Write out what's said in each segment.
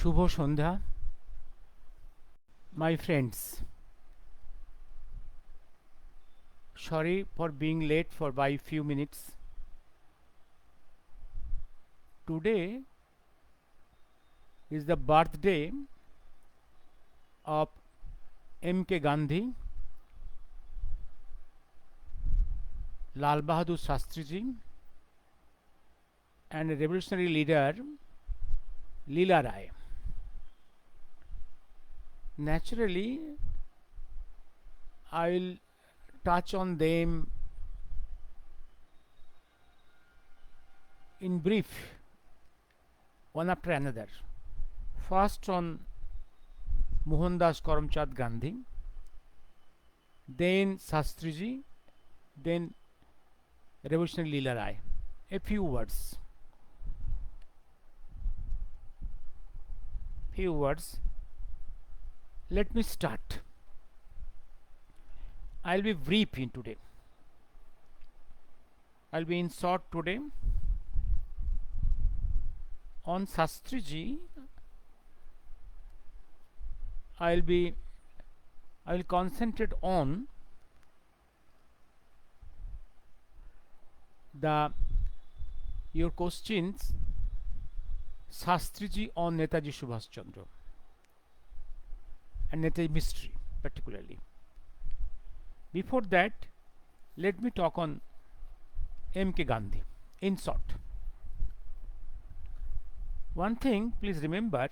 Shubho Sandhya my friends. Sorry for being late for by few minutes. Today is the birthday of M.K. Gandhi, Lalbahadur Shastriji, and a revolutionary leader LEELA Rai. Naturally, I will touch on them in brief, one after another. First on Mohandas Karamchand Gandhi, then Shastriji, then revolutionary LEELA Rai. A few words. Let me start. I'll be brief in today. I'll be in short today. On Shastriji, I will concentrate on your questions. Shastriji on Netaji Subhash Chandra and Netaji mystery particularly. Before that, let me talk on M.K. Gandhi in short. One thing, please remember,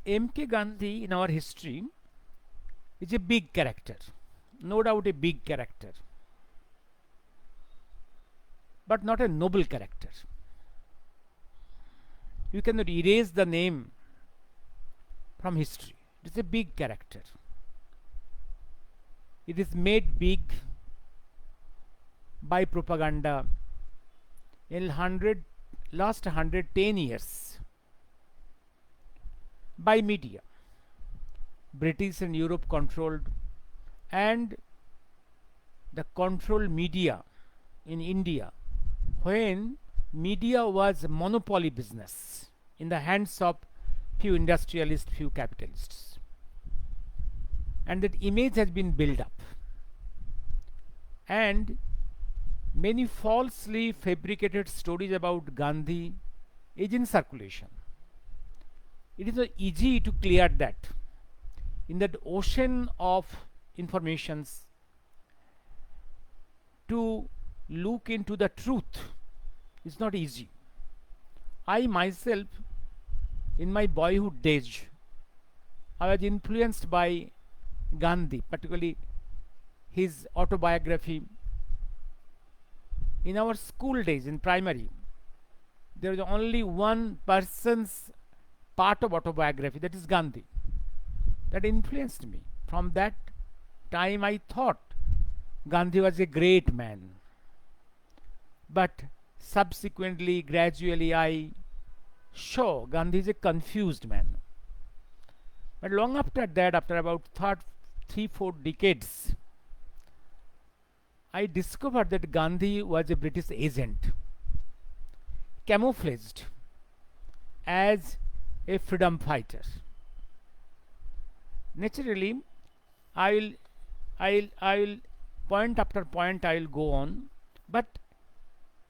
M.K. Gandhi in our history is a big character, no doubt a big character, but not a noble character. You cannot erase the name from history. It is a big character. It is made big by propaganda in last 110 years by media. British and Europe controlled, and the controlled media in India when media was monopoly business in the hands of few industrialists, few capitalists, and that image has been built up, and many falsely fabricated stories about Gandhi is in circulation. It is not easy to clear that. In that ocean of informations, to look into the truth is not easy. I myself, in my boyhood days, I was influenced by Gandhi, particularly his autobiography. In our school days, in primary, there was only one person's part of autobiography, that is Gandhi. That influenced me. From that time, I thought Gandhi was a great man. But subsequently, gradually, I saw Gandhi is a confused man. But long after that, after about 3-4 decades, I discovered that Gandhi was a British agent, camouflaged as a freedom fighter. Naturally, I will point after point I will go on, but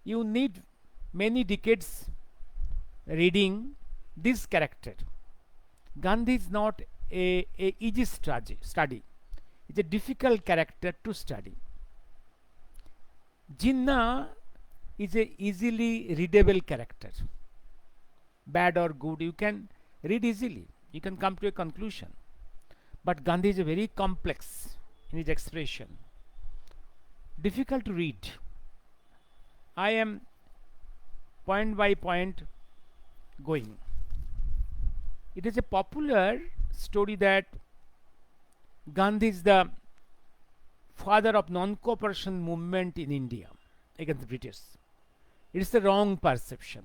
you need many decades reading this character. Gandhi is not a easy study. It's a difficult character to study. Jinnah is a easily readable character. Bad or good, you can read easily. You can come to a conclusion. But Gandhi is a very complex in his expression. Difficult to read. I am point by point going. It is a popular story that Gandhi is the father of non-cooperation movement in India against the British. It is the wrong perception.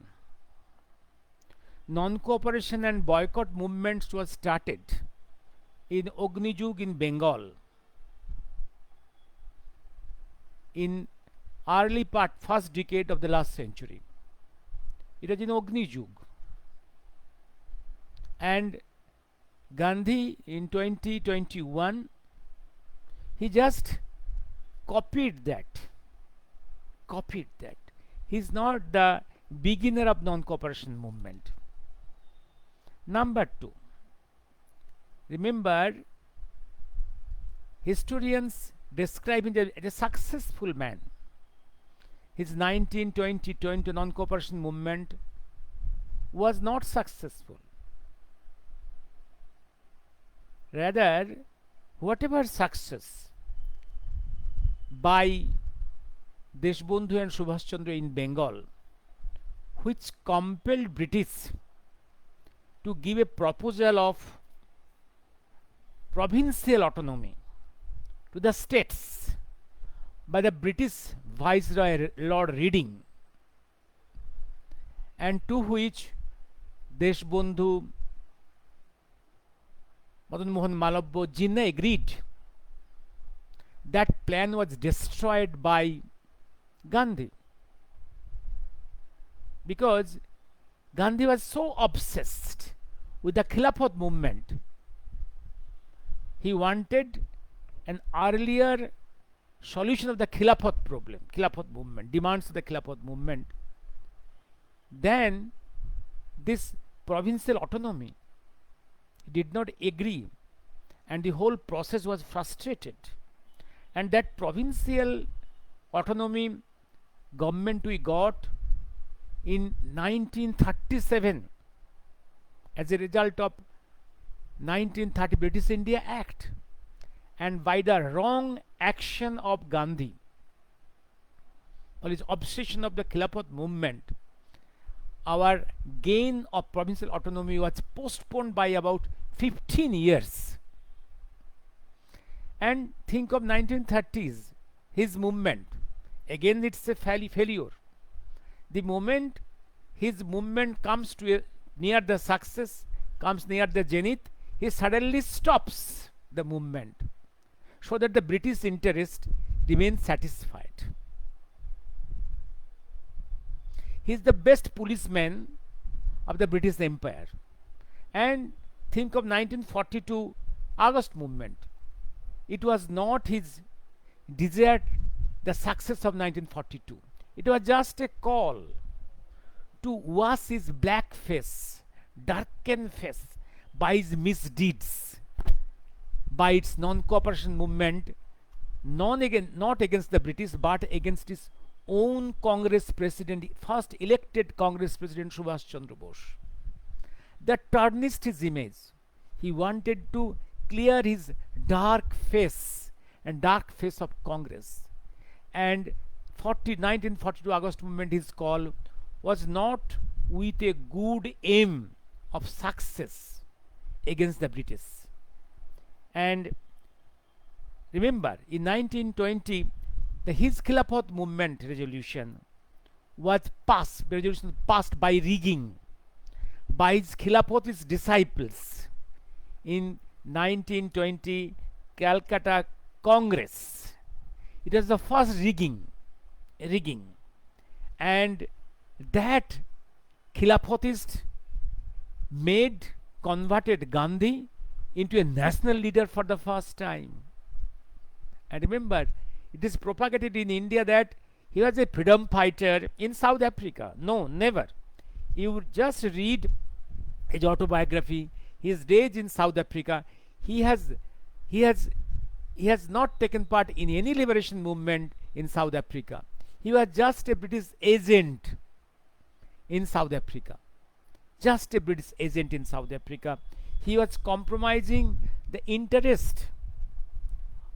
Non-cooperation and boycott movements was started in Ognijug in Bengal in early part, first decade of the last century. It was in Ognijug. And Gandhi in 2021, he just copied that. Copied that. He's not the beginner of non-cooperation movement. Number two, remember, historians describe him as a successful man. His 1920 non-cooperation movement was not successful. Rather, whatever success by Deshbandhu and Subhash Chandra in Bengal, which compelled British to give a proposal of provincial autonomy to the states by the British Viceroy Lord Reading, and to which Deshbandhu, Madan Mohan Malabya, Jinnah agreed. That plan was destroyed by Gandhi, because Gandhi was so obsessed with the Khilafat movement. He wanted an earlier solution of the Khilafat problem, Khilafat movement, demands of the Khilafat movement. Then this provincial autonomy, he did not agree, and the whole process was frustrated. And that provincial autonomy government we got in 1937 as a result of 1930 British India Act, and by the wrong action of Gandhi, or his obsession of the Khilafat movement, our gain of provincial autonomy was postponed by about 15 years. And think of 1930s, his movement. Again, it's a failure. The moment his movement comes to near the success, comes near the zenith, he suddenly stops the movement, so that the British interest remains satisfied. He is the best policeman of the British Empire. And think of 1942 August movement. It was not his desire, the success of 1942. It was just a call to wash his black face, darkened face, by his misdeeds, by its non-cooperation movement, not against the British, but against his own Congress president, first elected Congress president Subhash Chandra Bose. That tarnished his image. He wanted to clear his dark face and dark face of Congress. And 1942 August movement, his call was not with a good aim of success against the British. And remember, in 1920, his Khilafat movement resolution was passed by rigging by his Khilafatist disciples in 1920 Calcutta Congress. It was the first rigging, and that Khilafatist converted Gandhi into a national leader for the first time. And remember, it is propagated in India that he was a freedom fighter in South Africa. No, never. You just read his autobiography, his days in South Africa. He has not taken part in any liberation movement in South Africa. He was just a British agent in South Africa. Just a British agent in South Africa. He was compromising the interest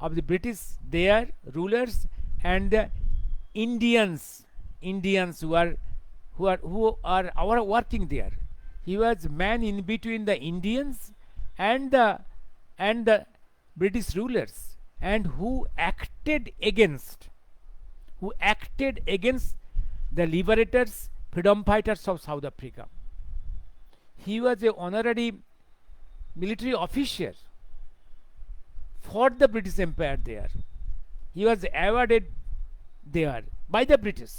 of the British, their rulers, and the Indians who are working there. He was man in between the Indians and the British rulers, and who acted against the liberators, freedom fighters of South Africa. He was an honorary military officer for the British Empire there. He was awarded there by the British.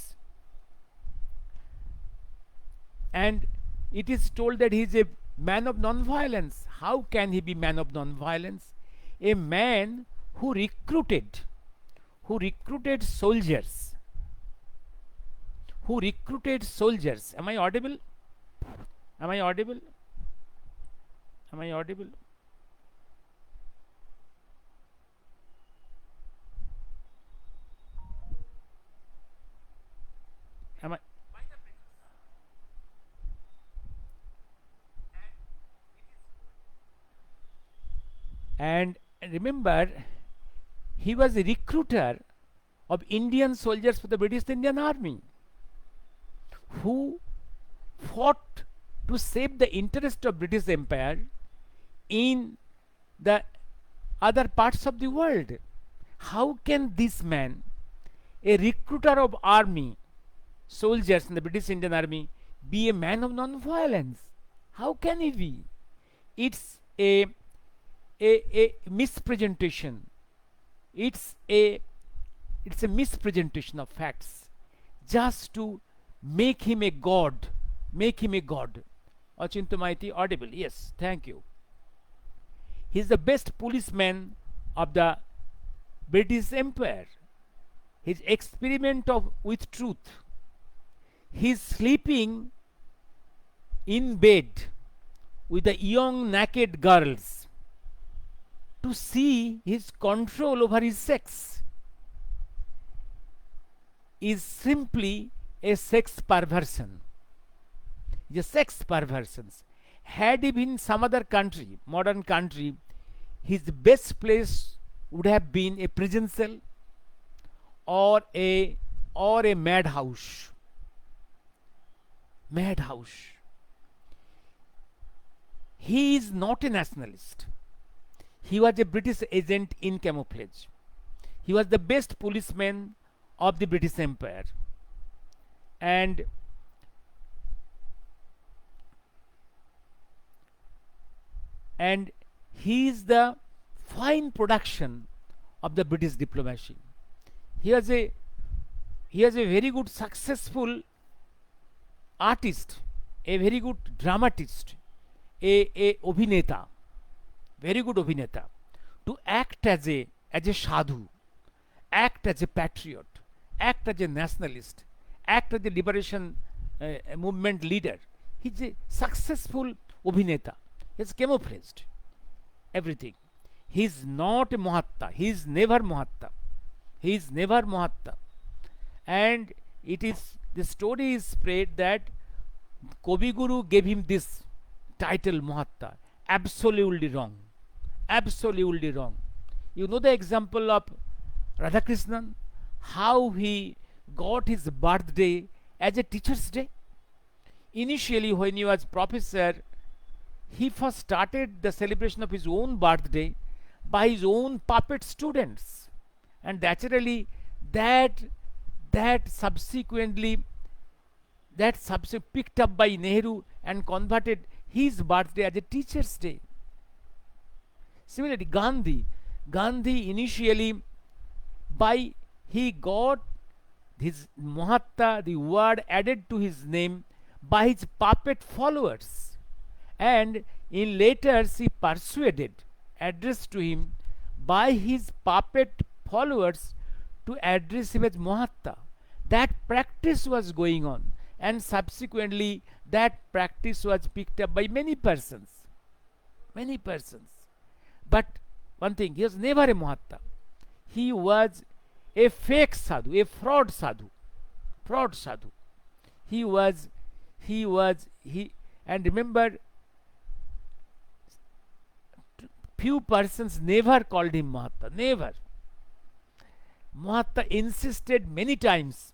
And it is told that he is a man of non-violence. How can he be man of non-violence? A man who recruited soldiers, Am I audible? Am I audible? Am I audible? Am I? And remember, he was a recruiter of Indian soldiers for the British Indian Army, who fought to save the interest of British Empire in the other parts of the world. How can this man, a recruiter of army soldiers in the British Indian Army, be a man of non-violence? How can he be? It's a mispresentation. It's a mispresentation of facts, just to make him a god. Achinta Maiti, audible? Yes, thank you. He's the best policeman of the British Empire. His experiment with truth. He's sleeping in bed with the young naked girls to see his control over his sex is simply a sex perversion. The sex perversions. Had he been some other country, modern country, his best place would have been a prison cell or a madhouse. He is not a nationalist. He was a British agent in camouflage. He was the best policeman of the British Empire. And he is the fine production of the British diplomacy. He was a very good successful artist, a very good dramatist, a obhineta, very good obhineta, to act as a sadhu, act as a patriot, act as a nationalist, act as a liberation movement leader. He's a successful obhineta. He's camouflaged everything. He's not a Mahatma. He's never Mahatma. And the story is spread that Kobi Guru gave him this title Mahatma. Absolutely wrong. You know the example of Radhakrishnan, how he got his birthday as a teacher's day. Initially, when he was professor, he first started the celebration of his own birthday by his own puppet students, and naturally that subsequently picked up by Nehru and converted his birthday as a teacher's day. Similarly, Gandhi initially, he got his Mahatma, the word, added to his name by his puppet followers, and in letters he persuaded, addressed to him by his puppet followers, to address him as Mahatma. That practice was going on, and subsequently that practice was picked up by many persons. But one thing, he was never a Mahatma. He was a fake sadhu, a fraud sadhu. And remember, few persons never called him Mahatma. Never. Mahatma insisted many times,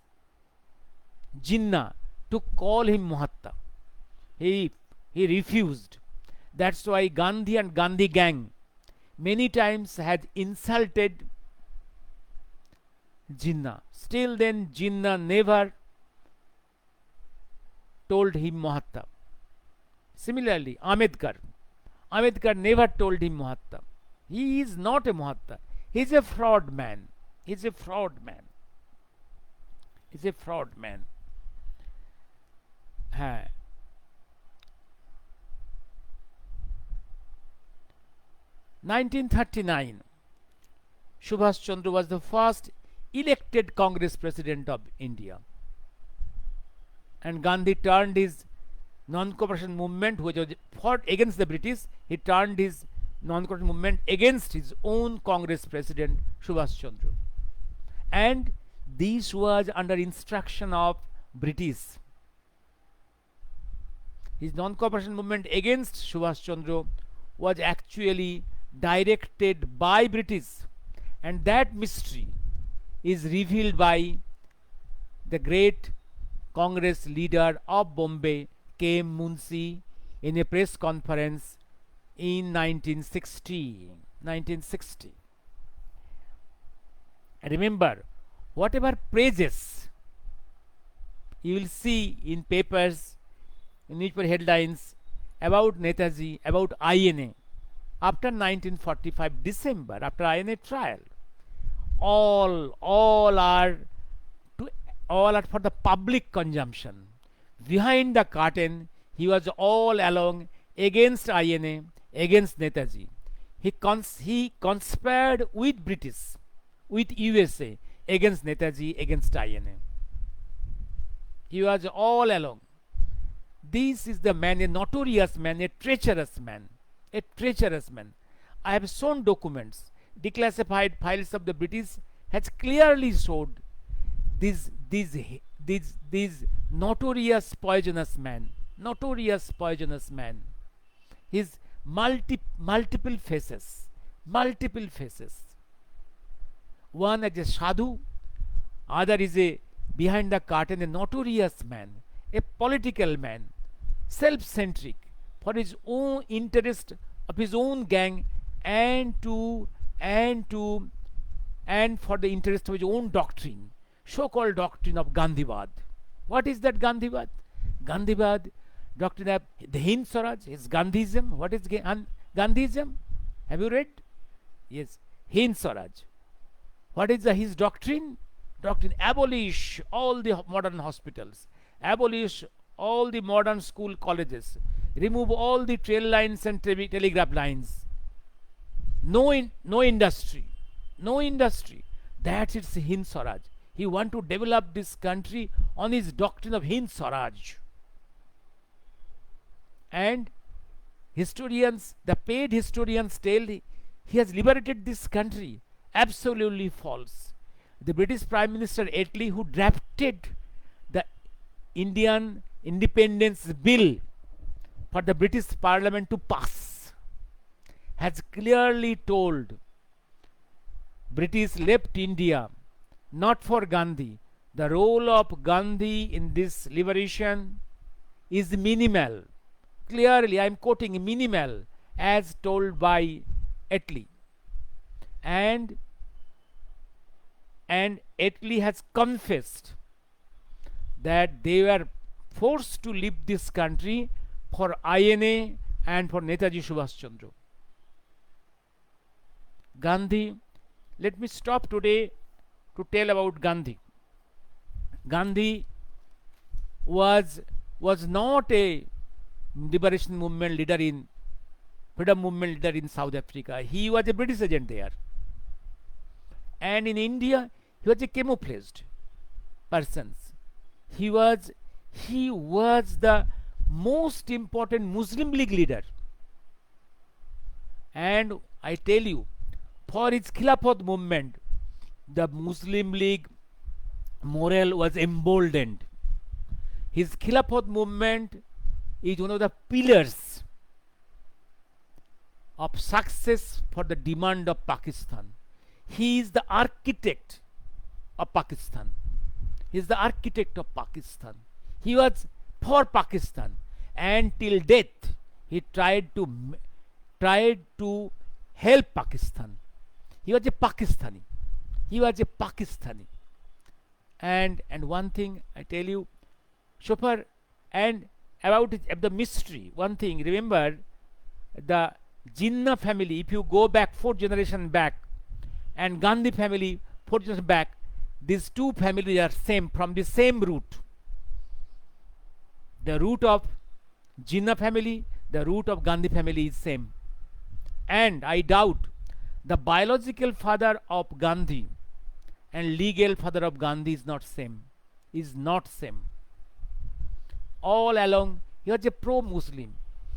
Jinnah, to call him Mahatma. He refused. That's why Gandhi and Gandhi gang many times had insulted Jinnah. Still then, Jinnah never told him Mahatma. Similarly, Ambedkar never told him Mahatma. He is not a Mahatma. He is a fraud man. 1939, Subhash Chandra was the first elected Congress president of India. And Gandhi turned his non-cooperation movement, which was fought against the British, he turned his non-cooperation movement against his own Congress president, Subhash Chandra. And this was under instruction of British. His non-cooperation movement against Subhash Chandra was actually directed by British, and that mystery is revealed by the great Congress leader of Bombay, K. Munshi, in a press conference in 1960. Remember, whatever praises you will see in papers, in newspaper headlines about Netaji, about INA, after 1945 December, after INA trial, all are for the public consumption. Behind the curtain, he was all along against INA, against Netaji. He conspired with British, with USA, against Netaji, against INA. He was all along. This is the man, a notorious man, a treacherous man. A treacherous man. I have shown documents. Declassified files of the British has clearly showed this notorious poisonous man. Notorious poisonous man. His multiple faces. Multiple faces. One as a sadhu, other is a behind the curtain, a notorious man, a political man, self-centric, for his own interest of his own gang, and for the interest of his own doctrine, so-called doctrine of Gandhivad. What is that Gandhivad? Gandhivad, doctrine of the Hind Swaraj, is Gandhism. What is Gandhism? Have you read? Yes, Hind Swaraj. What is his doctrine? Doctrine: abolish all the modern hospitals, abolish all the modern school colleges, remove all the trail lines and telegraph lines. No industry. That's its Hind Swaraj. He want to develop this country on his doctrine of Hind Swaraj. And historians, the paid historians tell he has liberated this country. Absolutely false. The British Prime Minister Attlee, who drafted the Indian Independence Bill for the British Parliament to pass, has clearly told British left India not for Gandhi. The role of Gandhi in this liberation is minimal. Clearly, I am quoting minimal, as told by Attlee. And Attlee has confessed that they were forced to leave this country for INA and for Netaji Subhash Chandra. Gandhi, let me stop today to tell about Gandhi. Gandhi was not a liberation movement leader in freedom movement leader in South Africa. He was a British agent there. And in India, he was a camouflaged person. He was the most important Muslim League leader. And I tell you, for his Khilafat movement, the Muslim League morale was emboldened. His Khilafat movement is one of the pillars of success for the demand of Pakistan. He is the architect of Pakistan. He is the architect of Pakistan. He was for Pakistan, and till death he tried to help Pakistan. He was a Pakistani. And one thing I tell you, Shofar, and about the mystery, one thing, remember the Jinnah family, if you go back 4 generations back, and Gandhi family 4 generations back, these two families are same, from the same root. The root of Jinnah family, the root of Gandhi family is same. And I doubt the biological father of Gandhi and legal father of Gandhi is not same. Is not same. All along, he was a pro-Muslim.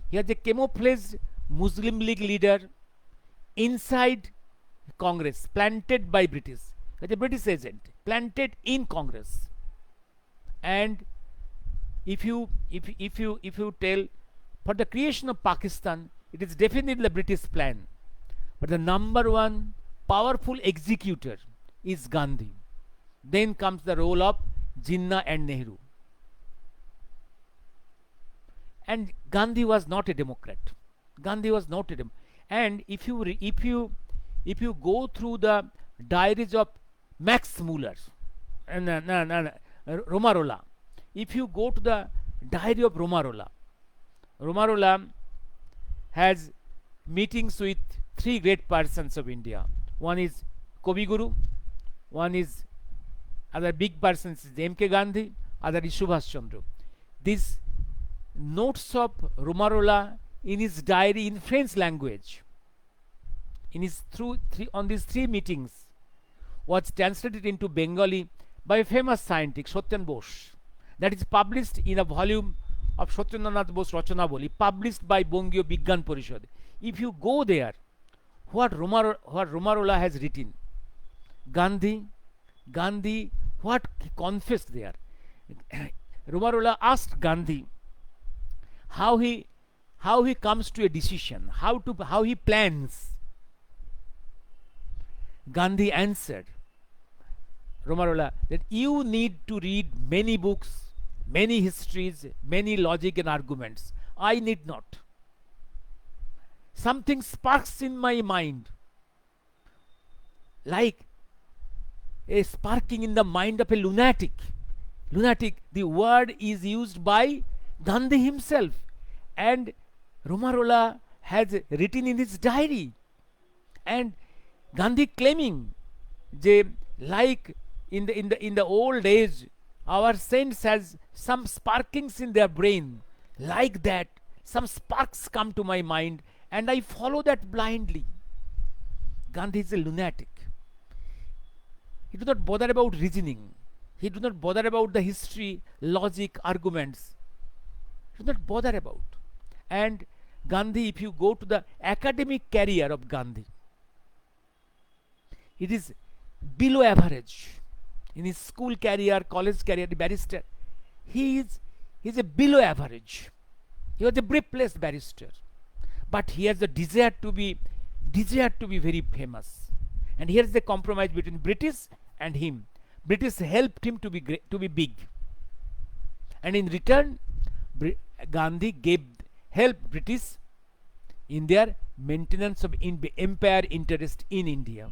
He was a camouflaged Muslim League leader inside Congress, planted by British. He was a British agent, planted in Congress. And if you tell for the creation of Pakistan, it is definitely the British plan. But the number one powerful executor is Gandhi. Then comes the role of Jinnah and Nehru. And Gandhi was not a Democrat. Gandhi was not a Democrat. And if you go through the diaries of Max Muller and Romarola, if you go to the diary of Romarola has meetings with three great persons of India. One is Kobi Guru, one is other big persons is M.K. Gandhi, other is Subhash Chandra. These notes of Romarola in his diary in French language, in his on these three meetings, was translated into Bengali by a famous scientist, Satyan Bose. That is published in a volume of Satyendranath Bose Rachanabali, published by Bongio Bigyan Parishad. If you go there, what Romarola has written, Gandhi, what he confessed there. Romarola asked Gandhi how he comes to a decision, how he plans. Gandhi answered Romarola that you need to read many books, many histories, many logic and arguments. I need not. Something sparks in my mind, like a sparking in the mind of a lunatic. The word is used by Gandhi himself, and Romarola has written in his diary. And Gandhi claiming, like in the old age, our saints has some sparkings in their brain, like that. Some sparks come to my mind, and I follow that blindly. Gandhi is a lunatic. He do not bother about reasoning. He do not bother about the history, logic, arguments. He do not bother about. And Gandhi, if you go to the academic career of Gandhi, it is below average. In his school career, college career, the barrister, he is a below average. He was a brief-placed barrister, but he has a desire to be very famous. And here is the compromise between British and him. British helped him to be big, and in return, Gandhi helped British in their maintenance of empire interest in India.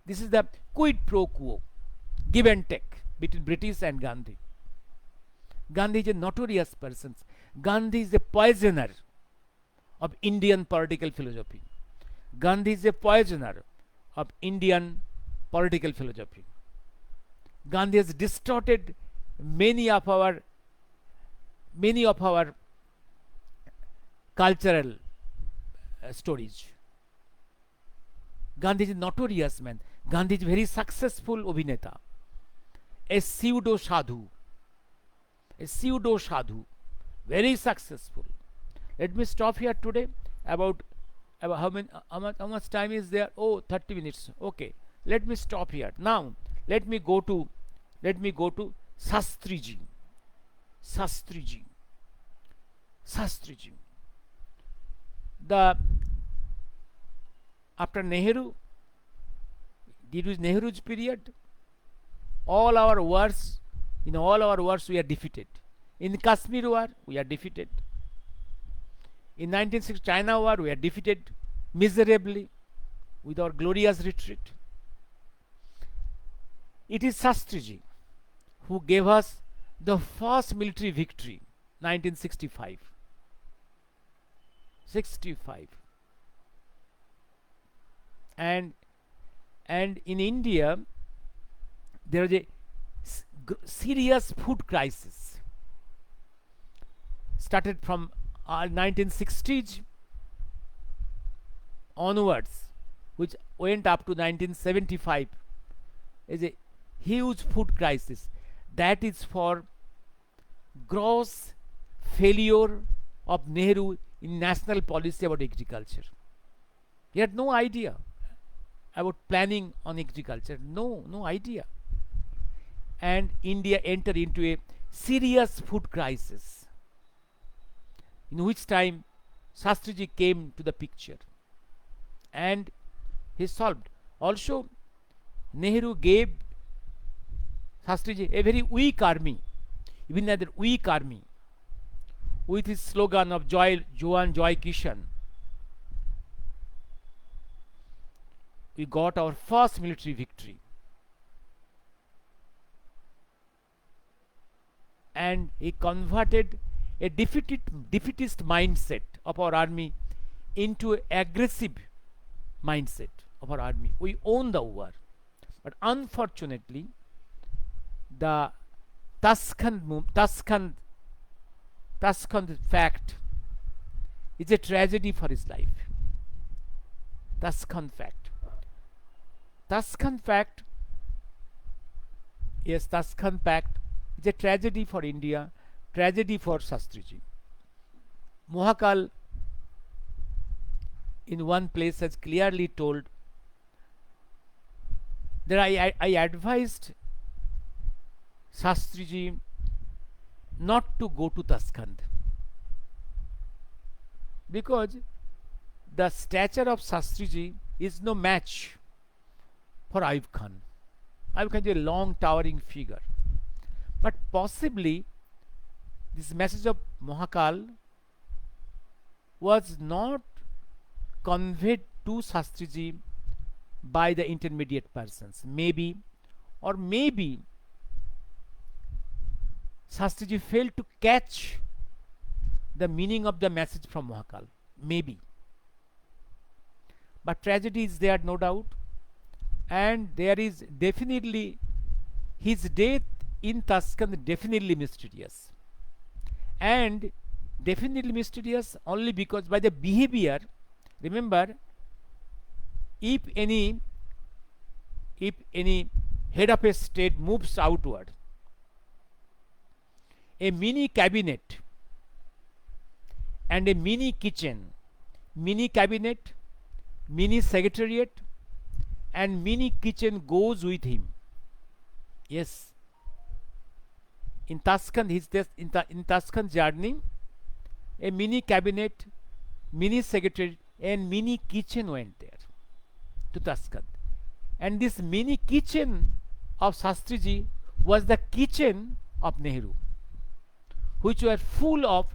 This is the quid pro quo, give and take between British and Gandhi. Gandhi is a notorious person. Gandhi is a poisoner of Indian political philosophy. Gandhi is a poisoner of Indian political philosophy. Gandhi has distorted many of our cultural stories. Gandhi is a notorious man. Gandhi is a very successful Obhineta, a pseudo sadhu, very successful. Let me stop here today. About how much time is there? Oh, 30 minutes. Okay, let me stop here. Now let me go to Shastriji. After Nehru, during Nehru's period, in all our wars we are defeated. In the Kashmir war, we are defeated. In 1960 China war, we are defeated miserably with our glorious retreat. It is Shastriji who gave us the first military victory, 1965. And in India, there was a serious food crisis. Started from 1960s, onwards, which went up to 1975, is a huge food crisis. That is for gross failure of Nehru in national policy about agriculture. He had no idea about planning on agriculture. No idea. And India entered into a serious food crisis, in which time Shastriji came to the picture and he solved. Also, Nehru gave Shastriji a very weak army, even that weak army, with his slogan of Joy Joan Joy Kishan. We got our first military victory. And he converted a defeatist mindset of our army into an aggressive mindset of our army. We won the war. But unfortunately, the Taskand fact is a tragedy for his life. Taskand fact. Taskand fact, yes, Taskand fact is a tragedy for India, tragedy for Shastriji. Mohakal in one place has clearly told that I advised Shastriji not to go to Taskand, because the stature of Shastriji is no match for Ayub Khan. Ayub Khan is a long towering figure. But possibly this message of Mohakal was not conveyed to Shastriji by the intermediate persons. Maybe, or maybe Shastriji failed to catch the meaning of the message from Mohakal. Maybe. But tragedy is there, no doubt. And there is definitely his death in Taskand definitely mysterious. And definitely mysterious only because by the behavior, remember, if any head of a state moves outward, a mini cabinet and a mini kitchen, mini cabinet, mini secretariat and mini kitchen goes with him. Yes, in Taskand, in Taskand journey, a mini cabinet, mini secretariat and mini kitchen went there to Taskand. And this mini kitchen of Shastriji was the kitchen of Nehru, which were full of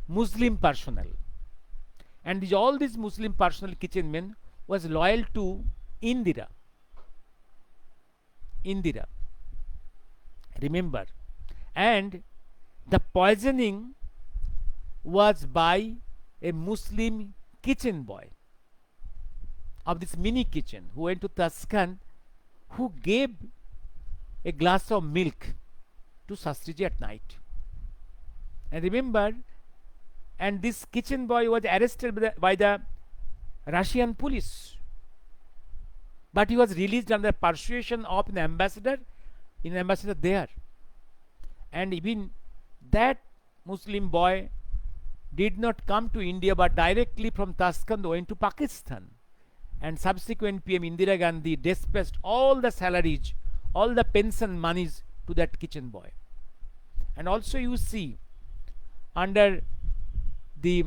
Muslim personnel. And all these Muslim personnel kitchen men was loyal to Indira. Indira. Remember. And the poisoning was by a Muslim kitchen boy of this mini kitchen who went to Taskand, who gave a glass of milk to Shastriji at night. And remember, and this kitchen boy was arrested by the Russian police, but he was released under persuasion of an ambassador there. And even that Muslim boy did not come to India, but directly from Taskand went to Pakistan. And subsequent PM Indira Gandhi dispatched all the salaries, all the pension monies to that kitchen boy. And also you see, under the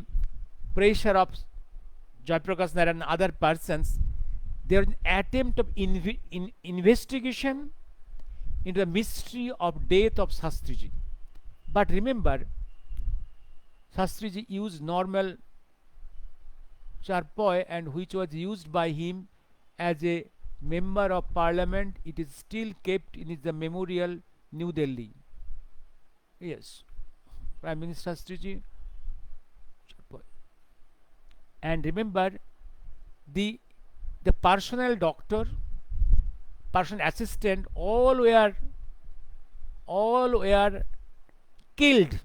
pressure of Jayaprakash Nair and other persons, there was an attempt of investigation into the mystery of death of Shastriji. But remember, Shastriji used normal charpoy, and which was used by him as a member of parliament. It is still kept in the memorial, New Delhi. Yes, Prime Minister Shastriji. And remember, the personal doctor, personal assistant, all were killed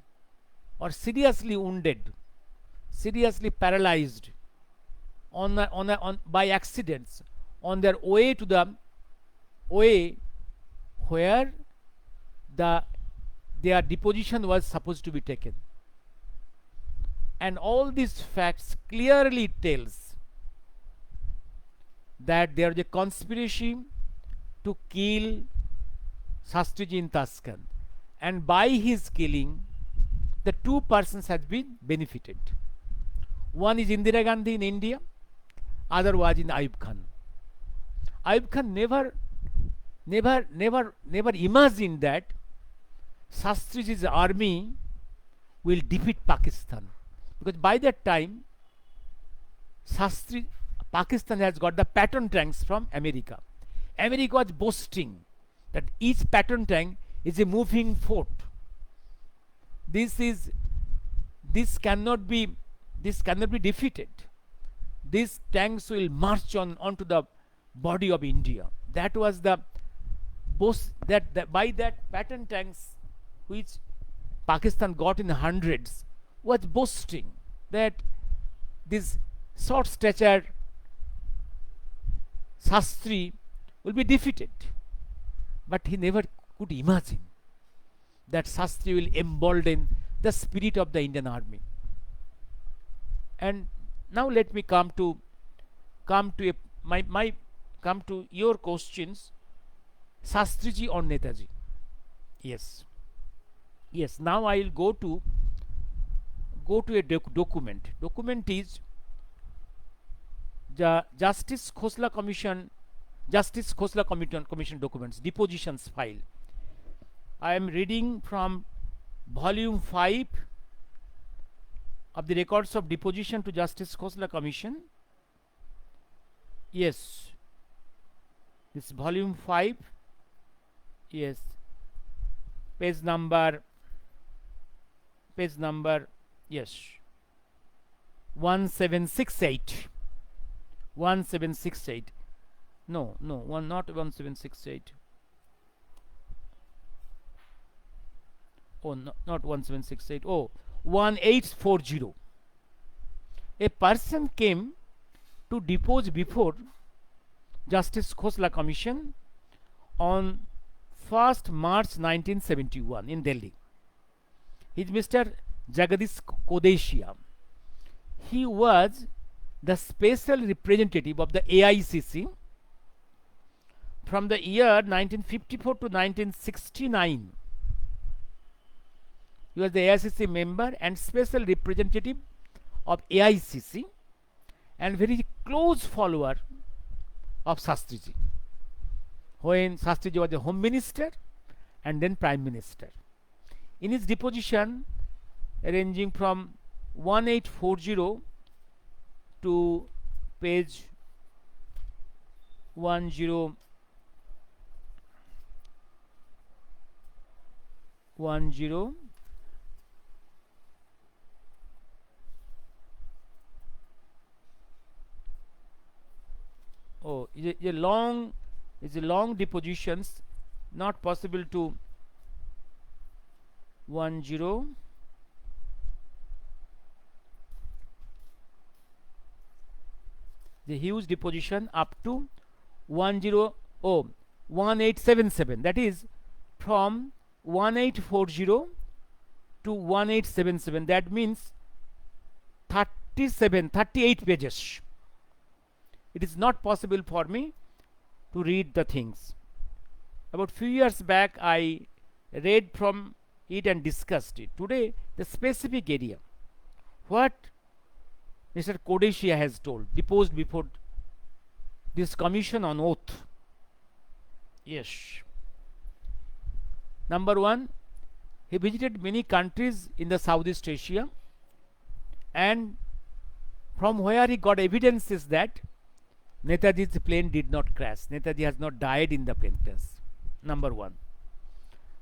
or seriously wounded, seriously paralyzed on by accidents on their way to the way where the their deposition was supposed to be taken. And all these facts clearly tells that there is a conspiracy to kill Shastriji in Tashkent, and by his killing the two persons has been benefited. One is Indira Gandhi in India, other was in Ayub Khan. Ayub Khan never imagined that Shastriji's army will defeat Pakistan, because by that time Pakistan has got the Patton tanks from America. America was boasting that each Patton tank is a moving fort. This cannot be defeated. These tanks will march onto the body of India. That was the boast that by that Patton tanks which Pakistan got in hundreds was boasting that this short stature Shastri will be defeated. But he never could imagine that Shastri will embolden the spirit of the Indian army. And now let me come to your questions. Shastriji or Netaji? Yes. Now I will go to a document. Document is the Justice Khosla Commission documents, depositions file. I am reading from volume 5 of the records of deposition to Justice Khosla Commission. Yes, this volume 5. Yes, page number yes, 1768. No, not 1768. Oh, no, not 1768. Oh, 1840. A person came to depose before Justice Khosla Commission on 1st March 1971 in Delhi. He is Mr. Jagadish Kodeshia. He was the special representative of the AICC from the year 1954 to 1969. He was the AICC member and special representative of AICC and very close follower of Shastriji, when Shastriji was the Home Minister and then Prime Minister. In his deposition, ranging from 1840 to page 1010, oh, it's a long depositions, not possible to 10. The huge deposition up to 1877, that is from 1840 to 1877, that means 38 pages. It is not possible for me to read the things. About few years back I read from it and discussed it. Today the specific area what Mr. Kodeshia has told, deposed before this commission on oath. Yes. Number 1, he visited many countries in the Southeast Asia, and from where he got evidences that Netaji's plane did not crash. Netaji has not died in the plane crash. Number 1.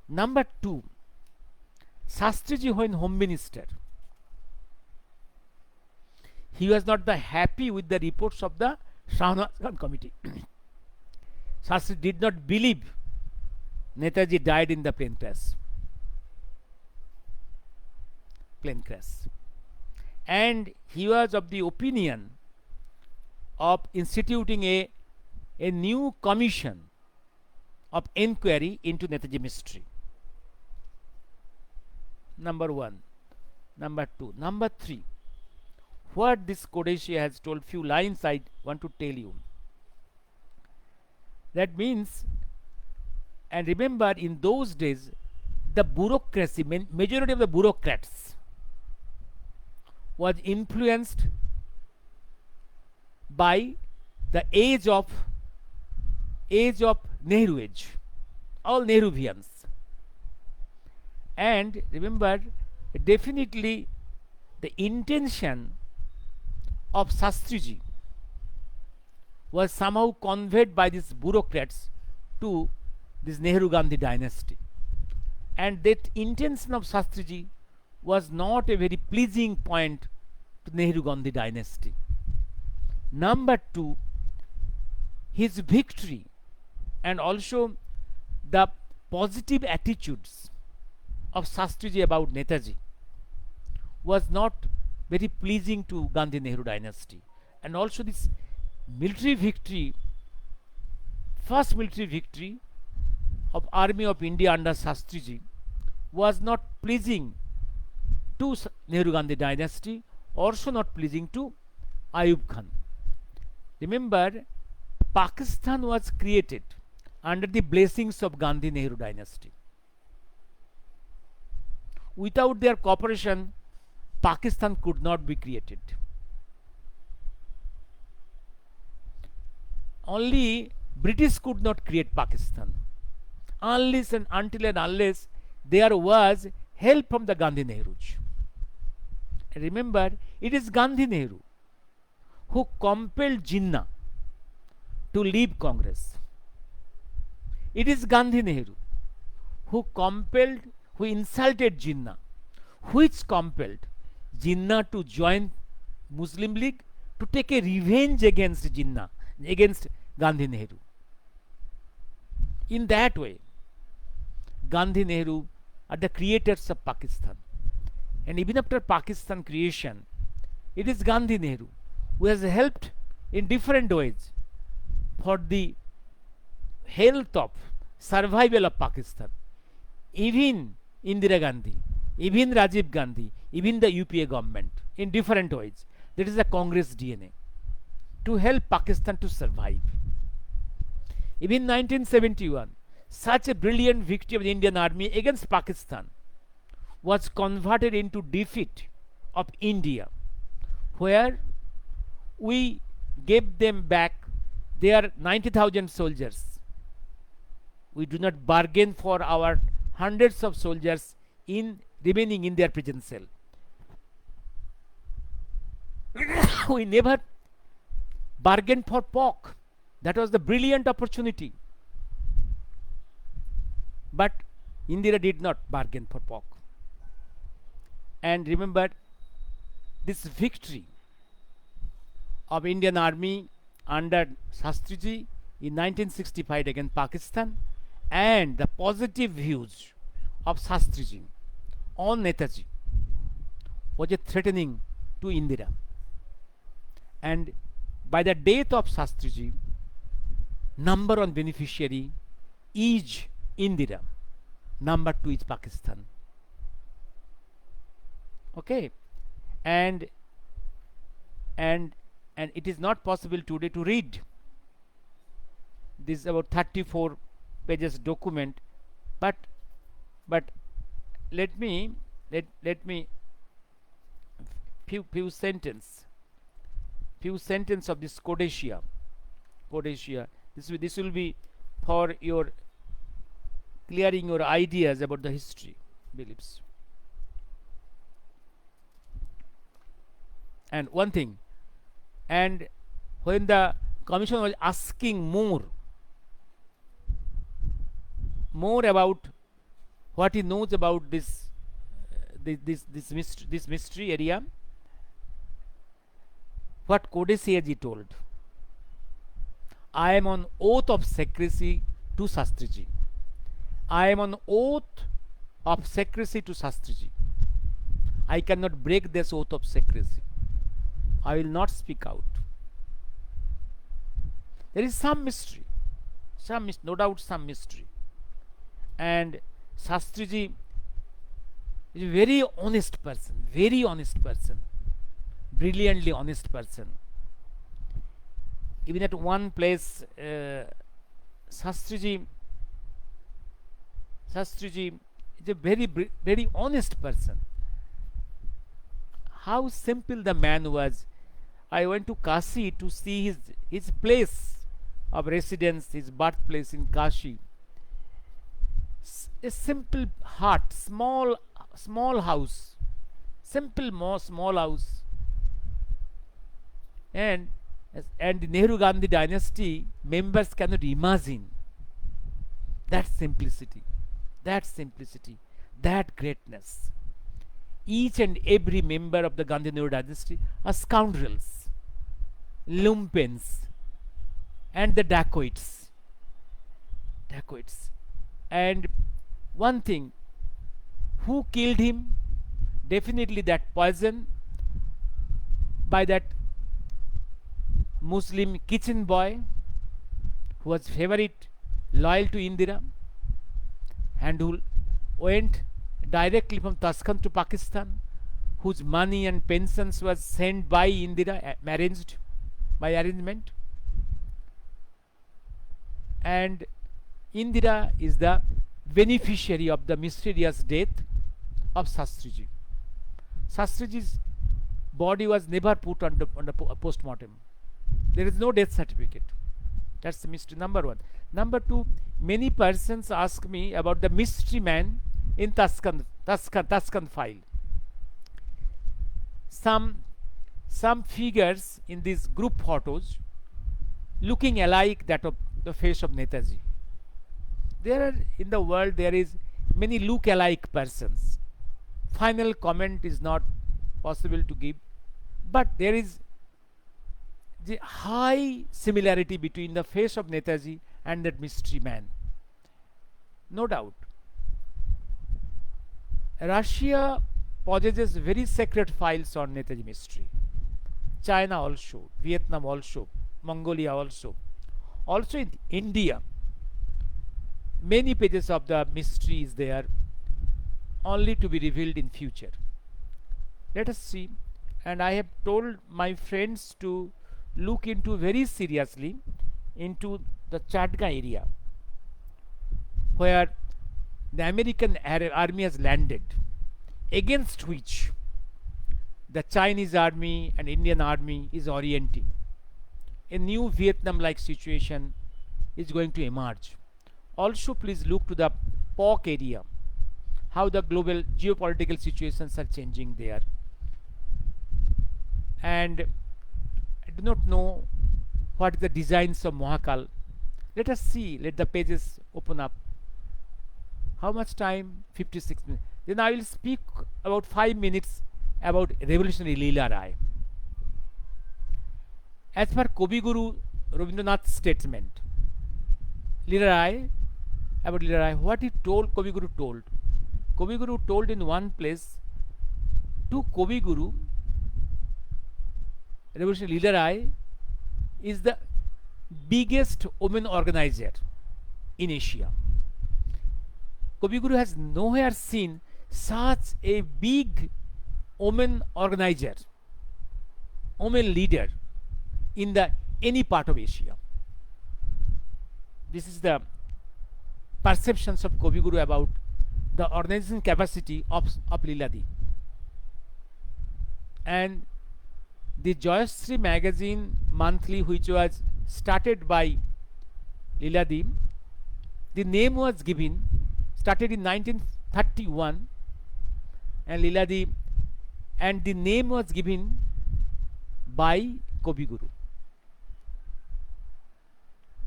Number 2, Shastriji, when Home Minister, he was not happy with the reports of the Shahnawaz Khan committee. Shastriji did not believe Netaji died in the plane crash. And he was of the opinion of instituting a new commission of inquiry into Netaji mystery. Number one. Number two. Number three. What this Codicea has told, few lines I want to tell you. That means, and remember, in those days, the bureaucracy, majority of the bureaucrats was influenced by the age of Nehru age, all Nehruvians. And remember, definitely the intention of Shastriji was somehow conveyed by these bureaucrats to this Nehru Gandhi dynasty. And that intention of Shastriji was not a very pleasing point to Nehru Gandhi dynasty. Number two, his victory and also the positive attitudes of Shastriji about Netaji was not very pleasing to Gandhi Nehru dynasty. And also this military victory, first military victory of Army of India under Shastriji, was not pleasing to Nehru Gandhi dynasty, also not pleasing to Ayub Khan. Remember, Pakistan was created under the blessings of Gandhi Nehru dynasty. Without their cooperation, Pakistan could not be created. Only British could not create Pakistan unless and unless there was help from the Gandhi Nehrus. Remember, it is Gandhi Nehru who compelled Jinnah to leave Congress. It is Gandhi Nehru who insulted Jinnah, which compelled Jinnah to join Muslim League to take a revenge against Jinnah, against Gandhi Nehru. In that way, Gandhi Nehru are the creators of Pakistan. And even after Pakistan creation, it is Gandhi Nehru who has helped in different ways for the health of survival of Pakistan. Even Indira Gandhi, even Rajiv Gandhi, even the UPA government, in different ways. That is the Congress DNA to help Pakistan to survive. Even 1971, such a brilliant victory of the Indian Army against Pakistan was converted into defeat of India, where we gave them back their 90,000 soldiers. We do not bargain for our hundreds of soldiers in remaining in their prison cell. We never bargained for pork. That was the brilliant opportunity. But Indira did not bargain for pork. And remember, this victory of Indian Army under Shastriji in 1965 against Pakistan, and the positive views of Shastriji on Netaji was a threatening to Indira. And by the death of Shastriji, number one beneficiary is Indira, number two is Pakistan. Okay, and it is not possible today to read this about 34 pages document, but let me few sentence of this Codicea. This will be for your clearing your ideas about the history beliefs. And one thing, and when the commission was asking more about what he knows about this mystery area, what Codicea ji told, I am on oath of secrecy to Shastriji. I am on oath of secrecy to Shastriji. I cannot break this oath of secrecy. I will not speak out. There is some mystery, no doubt some mystery. And Shastriji is a very honest person, brilliantly honest person. Even at one place, Shastriji is a very honest person. How simple the man was. I went to Kashi to see his place of residence, his birthplace in Kashi. A simple hut, small house, small house, and the Nehru Gandhi dynasty members cannot imagine that simplicity, that greatness. Each and every member of the Gandhi Nehru dynasty are scoundrels, lumpens, and the dacoits. And one thing, who killed him? Definitely that poison by that Muslim kitchen boy who was favorite, loyal to Indira, and who went directly from Tashkent to Pakistan, whose money and pensions was sent by Indira, arranged by arrangement. And Indira is the beneficiary of the mysterious death of Shastriji. Shastriji's body was never put on the post-mortem. There is no death certificate. That's the mystery, number one. Number two, many persons ask me about the mystery man in Tashkent file. Some figures in these group photos looking alike that of the face of Netaji. There are in the world, there is many look-alike persons. Final comment is not possible to give, but there is the high similarity between the face of Netaji and that mystery man. No doubt. Russia possesses very sacred files on Netaji mystery. China also, Vietnam also, Mongolia also. Also in India, many pages of the mystery is there, only to be revealed in future. Let us see. And I have told my friends to look into very seriously into the Chatga area, where the American army has landed, against which the Chinese army and Indian army is orienting. A new Vietnam-like situation is going to emerge. Also, please look to the POC area, how the global geopolitical situations are changing there. And I do not know what is the designs of Mahakal. Let us see, let the pages open up. How much time? 56 minutes. Then I will speak about 5 minutes about revolutionary Leela Rai. As per Kavi Guru Rabindranath's statement, Leela Rai, about Leela Rai, what he told, Kavi Guru told. Kavi Guru told in one place to Kavi Guru, revolutionary Leela Rai is the biggest women organizer in Asia. Kavi Guru has nowhere seen such a big women organizer, women leader in the any part of Asia. This is the perceptions of Kavi Guru about the organizing capacity of Leela Di. And the Joyashree magazine monthly, which was started by Leela Di, the name was given, started in 1931, and Leela Di, and the name was given by Kavi Guru.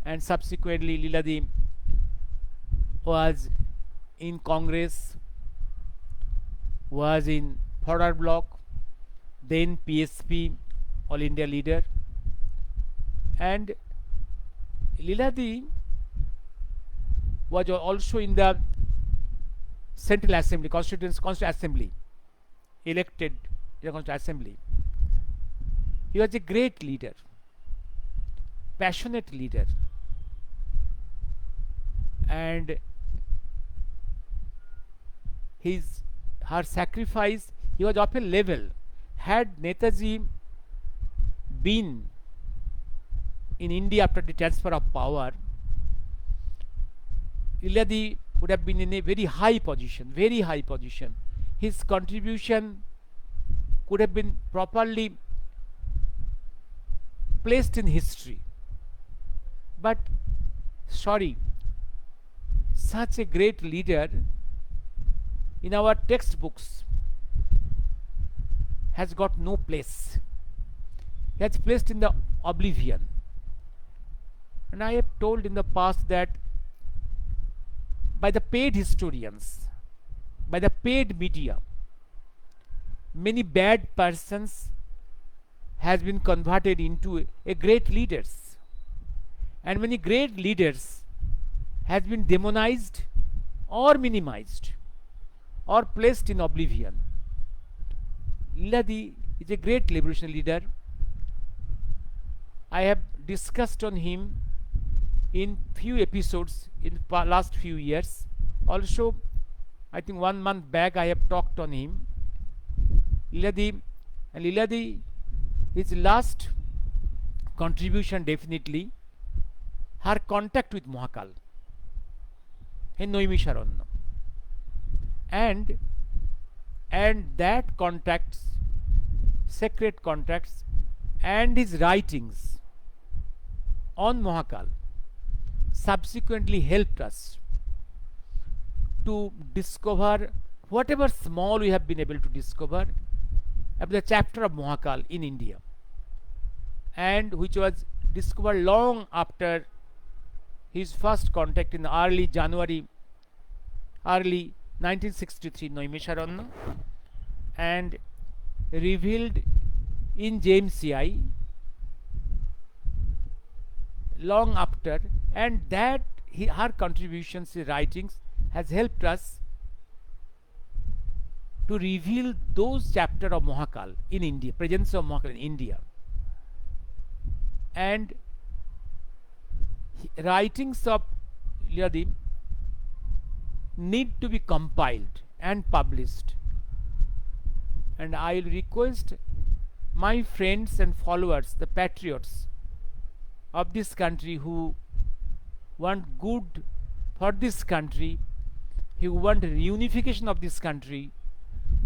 And subsequently Leela Di was in Congress, was in Forward Bloc, then PSP, All India leader. And Leela Di was also in the Central Assembly, Constituent Assembly, elected in the Constituent Assembly. He was a great leader. passionate leader, and her sacrifice, he was often level. Had Netaji been in India after the transfer of power, Leela would have been in a very high position, very high position. His contribution could have been properly placed in history. But sorry, such a great leader in our textbooks has got no place. He has placed in the oblivion. And I have told in the past that by the paid historians, by the paid media, many bad persons has been converted into a great leaders, and many great leaders has been demonized or minimized or placed in oblivion. Leela is a great liberation leader. I have discussed on him in few episodes in last few years. Also, I think 1 month back I have talked on him. Leela, his last contribution definitely her contact with Mahakal in Noimisharanya, and that contacts, sacred contacts, and his writings on Mahakal subsequently helped us to discover whatever small we have been able to discover about the chapter of Mahakal in India, and which was discovered long after his first contact in early 1963 Noimisharanya, and revealed in JMCI long after, and that her contributions, his writings has helped us to reveal those chapters of Mahakal in India, presence of Mahakal in India. And writings of Leela need to be compiled and published, and I will request my friends and followers, the patriots of this country who want good for this country, who want reunification of this country,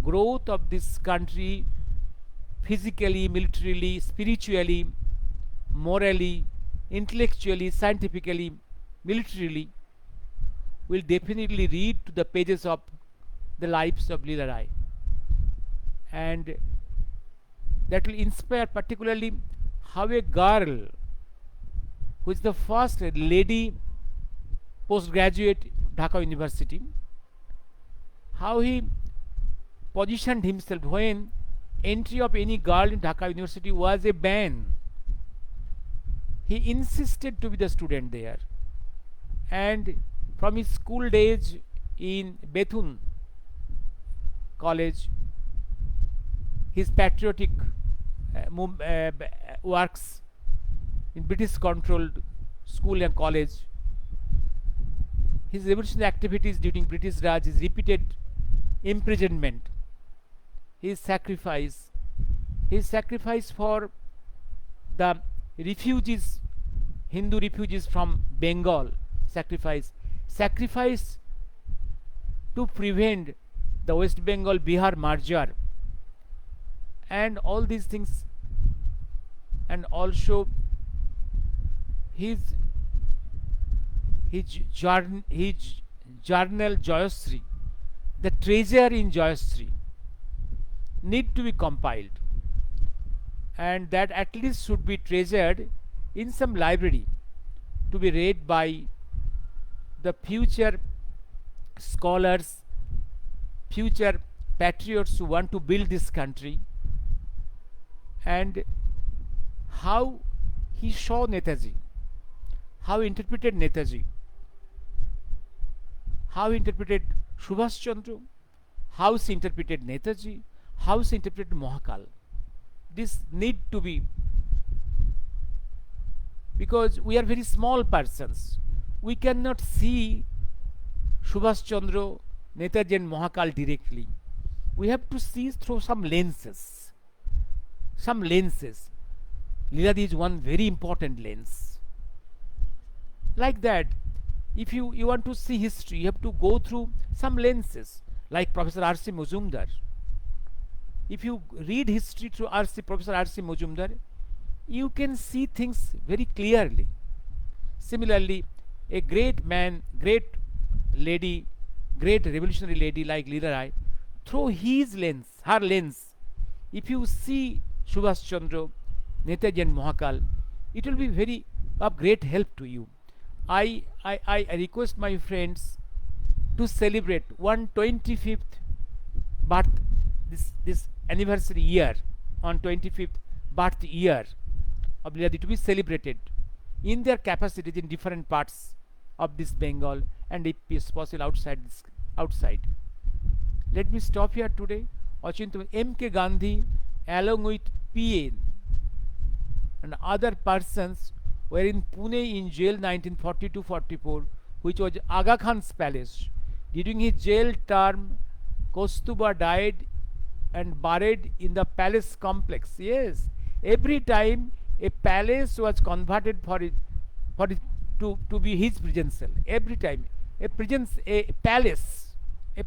growth of this country physically, militarily, spiritually, morally, intellectually, scientifically, militarily, will definitely read to the pages of the lives of Leela Rai, and that will inspire particularly how a girl who is the first lady postgraduate Dhaka University, how he positioned himself when entry of any girl in Dhaka University was a ban. He insisted to be the student there, and from his school days in Bethune College, his patriotic works in British controlled school and college, his revolutionary activities during British Raj, his repeated imprisonment, his sacrifice for the refugees, Hindu refugees from Bengal, sacrifice to prevent the West Bengal Bihar merger, and all these things, and also his journal Jayashree, the treasure in Jayashree, need to be compiled, and that at least should be treasured in some library to be read by the future scholars, future patriots who want to build this country, and how he saw Netaji, how he interpreted Netaji, how he interpreted Subhash Chandra, how he interpreted Netaji, how he interpreted Mahakal. This need to be because we are very small persons. We cannot see Subhash Chandra, Netaji and Mahakal directly. We have to see through some lenses. Some lenses. Leela is one very important lens. Like that, if you want to see history, you have to go through some lenses, like Professor R.C. Majumdar. If you read history through Professor R.C. Majumdar, you can see things very clearly. Similarly, a great man, great lady, great revolutionary lady like Leela Rai, through his lens, her lens, if you see Subhash Chandra, Netaji and Mahakal, it will be very of great help to you. I request my friends to celebrate 125th birth, this anniversary year, on 25th birth year of Leela to be celebrated in their capacities in different parts of this Bengal, and if is possible outside. Let me stop here today. Achintya M.K. Gandhi, along with P.N. and other persons, were in Pune in jail 1942-44, which was Aga Khan's palace. During his jail term, Kostuba died and buried in the palace complex. Yes, every time a palace was converted to be his prison cell. Every time a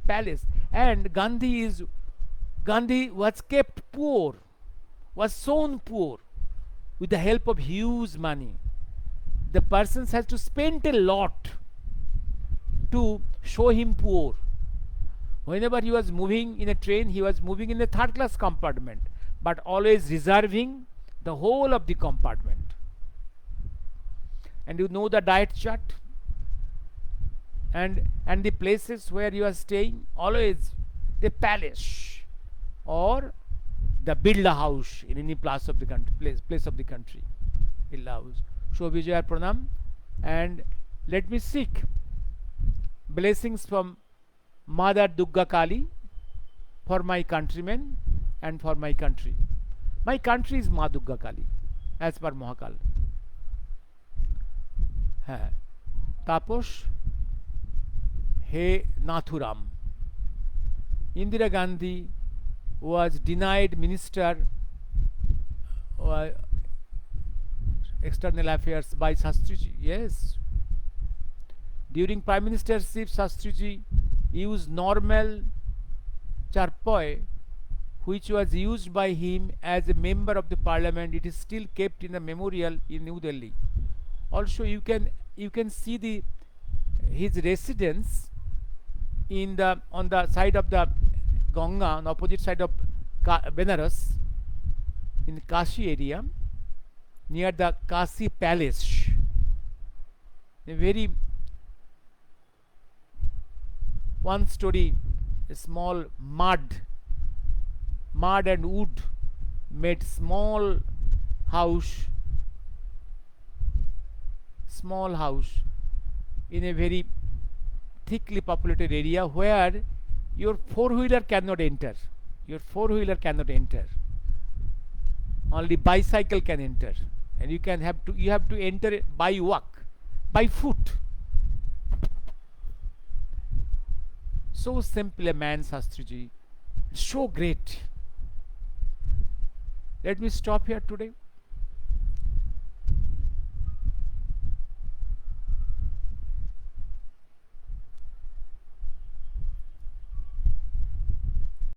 palace, and Gandhi was kept poor, was sown poor with the help of huge money. The persons has to spend a lot to show him poor. Whenever he was moving in a train, he was moving in a third class compartment, but always reserving the whole of the compartment. And you know the diet chart, and the places where you are staying, always the palace or the Birla house in any place of the country, place of the country. Birla house. So Vijaya Pranam, and let me seek blessings from Mother Durga Kali for my countrymen and for my country. My country is Ma Durga Kali, as per Mahakal. Tapos, He Nathuram. Indira Gandhi was denied Minister External Affairs by Shastriji. Yes. During Prime Ministership, Shastriji used normal charpoy, which was used by him as a member of the parliament. It is still kept in a memorial in New Delhi. Also, you can see his residence on the side of the Ganga, on the opposite side of Benares, in Kashi area, near the Kashi Palace. A very one story, a small mud and wood made small house in a very thickly populated area where your four-wheeler cannot enter. Only bicycle can enter, and you have to enter by walk, by foot. So simple a man, Shastriji, so great. Let me stop here today.